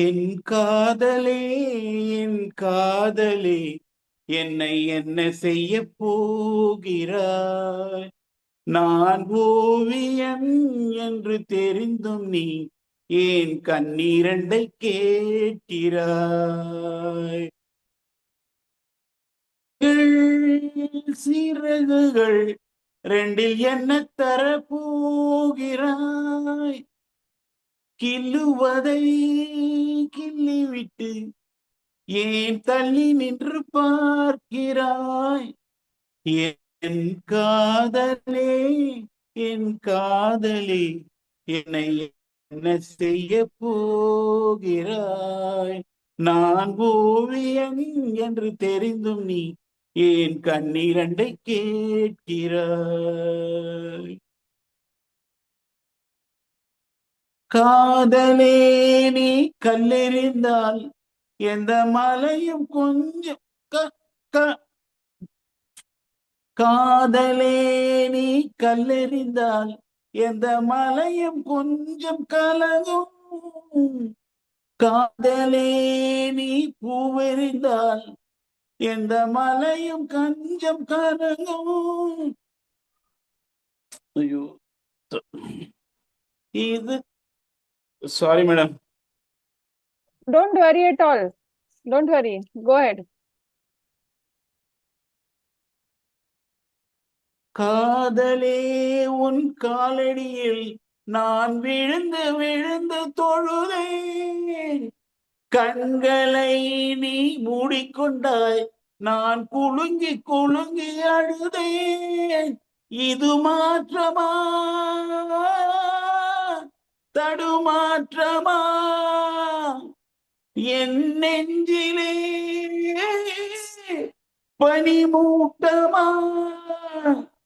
என் காதலே, என் காதலே, என்னை என்ன செய்ய போகிறாய்? நான் ஓவியன் என்று தெரிந்தும் நீ ஏன் கண்ணீரண்டை கேட்கிறாய்? சிறகுகள் ரெண்டில் என்ன தர போகிறாய்? கில்லுவதை கிள்ளிவிட்டு ஏன் தள்ளி நின்று பார்க்கிறாய்? என் காதலே, என் காதலே, என்னை என்ன செய்ய போகிறாய்? நான் ஓவியன் என்று தெரிந்தும் நீ ஏன் கண்ணீரண்டை கேட்கிறாய்? காதலே, நீ கல்லெறிந்தால் எந்த மலையும் கொஞ்சம் காதலே, நீ கல்லெறிந்தால் எந்த மலையும் கொஞ்சம் கலங்கும். காதலே, நீ பூவெறிந்தால் எந்த மலையும் கஞ்சம் கலங்கும். ஐயோ, இது sorry madam. Don't worry at all. Don't worry. Go ahead. காதலே, உன் காலடியில் நான் விழுந்து விழுந்து தொழுதேன். கண்களை நீ மூடிக்கொண்டாய், நான் குலுங்கி குலுங்கி அழுதேன். இது மாற்றமா, தடுமாற்றமா? என் நெஞ்சிலே பனிமூட்டமா?